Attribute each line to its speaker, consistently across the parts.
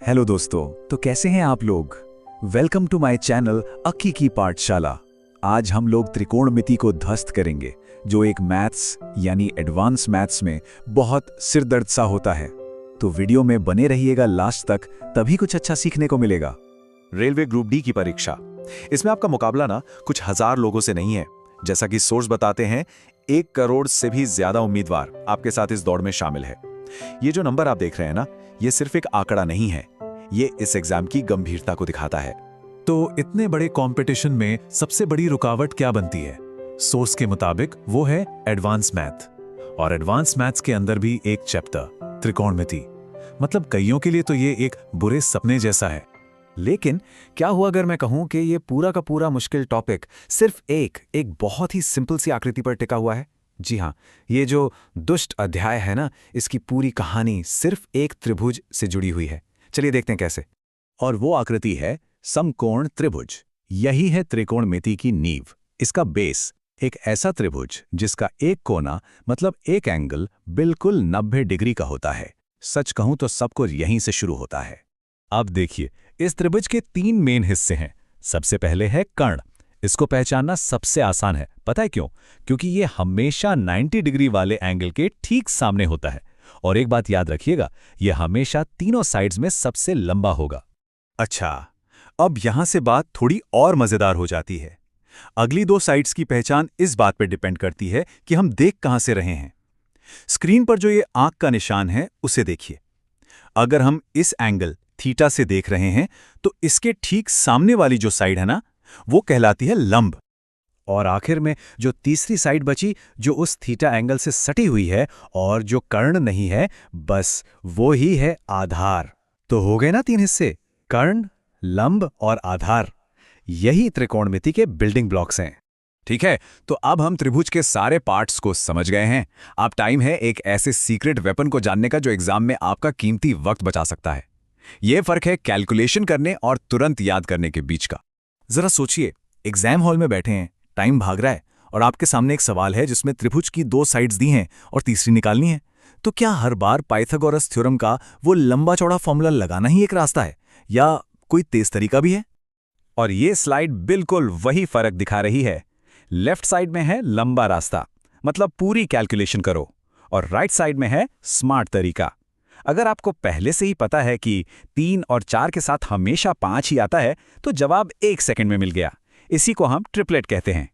Speaker 1: Hello दोस्तों, तो कैसे हैं आप लोग। वेलकम टू माय चैनल अक्की की पाठशाला। आज हम लोग त्रिकोणमिति को ध्वस्त करेंगे, जो एक मैथ्स यानी एडवांस मैथ्स में बहुत सिरदर्द सा होता है। तो वीडियो में बने रहिएगा लास्ट तक, तभी कुछ अच्छा सीखने को मिलेगा।
Speaker 2: रेलवे ग्रुप डी की परीक्षा, इसमें आपका मुकाबला ना कुछ हजार लोगों से नहीं है। जैसा कि सोर्स बताते हैं, 1 करोड़ से भी ज्यादा उम्मीदवार आपके साथ इस दौड़ में शामिल है। ये जो नंबर आप देख रहे हैं ना, ये सिर्फ एक आंकड़ा नहीं है, ये इस एग्जाम की गंभीरता को दिखाता है।
Speaker 3: तो इतने बड़े कंपटीशन में सबसे बड़ी रुकावट क्या बनती है? सोर्स के मुताबिक वो है एडवांस मैथ। और एडवांस मैथ्स के अंदर भी एक चैप्टर त्रिकोणमिति। मतलब कईयों के लिए तो ये एक बुरे सपने जैसा है।
Speaker 1: लेकिन क्या हुआ अगर मैं कहूं कि ये पूरा का पूरा मुश्किल टॉपिक सिर्फ एक बहुत ही सिंपल सी आकृति पर टिका हुआ है। जी हाँ, ये जो दुष्ट अध्याय है ना, इसकी पूरी कहानी सिर्फ एक त्रिभुज से जुड़ी हुई है। चलिए देखते हैं कैसे। और वो आकृति है समकोण त्रिभुज। यही है त्रिकोणमिति की नींव, इसका बेस। एक ऐसा त्रिभुज जिसका एक कोना मतलब एक एंगल बिल्कुल 90 डिग्री का होता है। सच कहूं तो सब कुछ यहीं से शुरू होता है।
Speaker 3: अब देखिए, इस त्रिभुज के 3 मेन हिस्से हैं। सबसे पहले है कर्ण। इसको पहचानना सबसे आसान है। पता है क्यों? क्योंकि ये हमेशा 90 डिग्री वाले एंगल के ठीक सामने होता है। और एक बात याद रखिएगा, यह हमेशा तीनों साइड्स में सबसे लंबा होगा।
Speaker 2: अच्छा, अब यहां से बात थोड़ी और मजेदार हो जाती है। अगली 2 साइड्स की पहचान इस बात पर डिपेंड करती है कि हम देख कहां से रहे हैं। स्क्रीन पर जो ये आंख का निशान है, उसे देखिए। अगर हम इस एंगल थीटा से देख रहे हैं, तो इसके ठीक सामने वाली जो साइड है ना, वो कहलाती है लंब।
Speaker 1: और आखिर में जो तीसरी साइड बची, जो उस थीटा एंगल से सटी हुई है और जो कर्ण नहीं है, बस वो ही है आधार। तो हो गए ना 3 हिस्से, कर्ण, लंब और आधार। यही त्रिकोणमिति के बिल्डिंग ब्लॉक्स हैं। ठीक है, तो अब हम त्रिभुज के सारे पार्ट्स को समझ गए हैं। अब टाइम है एक ऐसे सीक्रेट वेपन को जानने का जो एग्जाम में आपका कीमती वक्त बचा सकता है। यह फर्क है कैलकुलेशन करने और तुरंत याद करने के बीच का। जरा सोचिए, एग्जाम हॉल में बैठे हैं, टाइम भाग रहा है और आपके सामने एक सवाल है जिसमें त्रिभुज की 2 साइड्स दी हैं और तीसरी निकालनी है। तो क्या हर बार पाइथागोरस थ्योरम का वो लंबा चौड़ा फॉर्मूला लगाना ही एक रास्ता है, या कोई तेज तरीका भी है? और ये स्लाइड बिल्कुल वही फर्क दिखा रही है। लेफ्ट साइड में है लंबा रास्ता, मतलब पूरी कैलकुलेशन करो, और राइट साइड में है स्मार्ट तरीका। अगर आपको पहले से ही पता है कि 3 और 4 के साथ हमेशा 5 ही आता है, तो जवाब 1 सेकंड में मिल गया। इसी को हम ट्रिपलेट कहते हैं।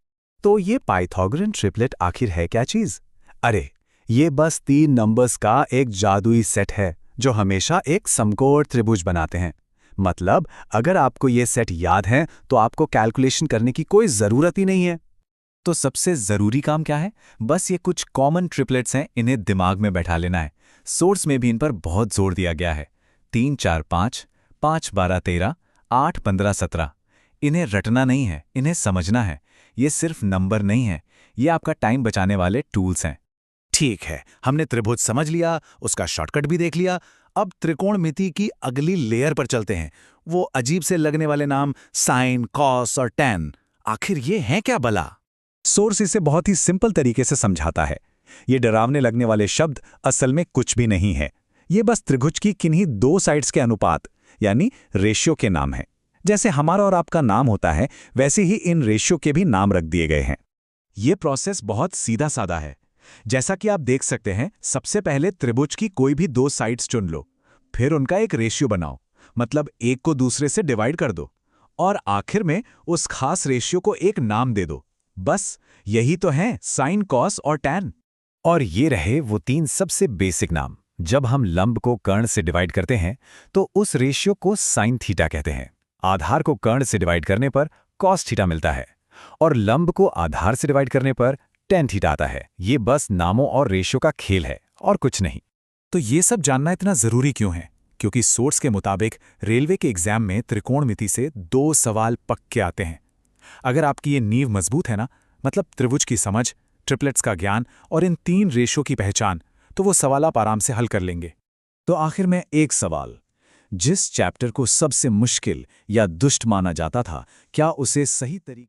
Speaker 1: तो ये पाइथागोरन ट्रिपलेट आखिर है क्या चीज? अरे, ये बस 3 नंबर्स का एक जादुई सेट है जो हमेशा एक समकोण त्रिभुज बनाते हैं। मतलब अगर आपको ये सेट याद है, तो आपको कैलकुलेशन करने की कोई जरूरत ही नहीं है। तो सबसे जरूरी काम क्या है? बस ये कुछ कॉमन ट्रिपलेट्स हैं, इन्हें दिमाग में बैठा लेना है। सोर्स में भी इन पर बहुत जोर दिया गया है। 3 4 5, 5 12 13, 8 15 17। इन्हें रटना नहीं है, इन्हें समझना है। ये सिर्फ नंबर नहीं है, ये आपका टाइम बचाने वाले टूल्स हैं। ठीक है, हमने त्रिभुज समझ लिया, उसका शॉर्टकट भी देख लिया। अब त्रिकोणमिति की अगली लेयर पर चलते हैं। वो अजीब से लगने वाले नाम साइन, कॉस और टैन, आखिर ये हैं क्या भला? सोर्स इसे बहुत ही सिंपल तरीके से समझाता है। ये डरावने लगने वाले शब्द असल में कुछ भी नहीं है। ये बस त्रिभुज की किन्हीं 2 साइड्स के अनुपात यानी रेशियो के नाम हैं। जैसे हमारा और आपका नाम होता है, वैसे ही इन रेशियो के भी नाम रख दिए गए हैं। ये प्रोसेस बहुत सीधा साधा है। जैसा कि आप देख सकते हैं, सबसे पहले त्रिभुज की कोई भी 2 साइड्स चुन लो, फिर उनका एक रेशियो बनाओ, मतलब एक को दूसरे से डिवाइड कर दो, और आखिर में उस खास रेशियो को एक नाम दे दो। बस यही तो है साइन, कॉस और टैन। और ये रहे वो 3 सबसे बेसिक नाम। जब हम लंब को कर्ण से डिवाइड करते हैं, तो उस रेशियो को साइन थीटा कहते हैं। आधार को कर्ण से डिवाइड करने पर कॉस थीटा मिलता है, और लंब को आधार से डिवाइड करने पर टैन थीटा आता है। ये बस नामों और रेशियो का खेल है और कुछ नहीं। तो ये सब जानना इतना जरूरी क्यों है? क्योंकि सोर्स के मुताबिक रेलवे के एग्जाम में त्रिकोणमिति से 2 सवाल पक्के आते हैं। अगर आपकी ये नींव मजबूत है ना, मतलब त्रिभुज की समझ, ट्रिपलेट्स का ज्ञान और इन 3 रेशियो की पहचान, तो वो सवाल आप आराम से हल कर लेंगे। तो आखिर में एक सवाल, जिस चैप्टर को सबसे मुश्किल या दुष्ट माना जाता था, क्या उसे सही तरीके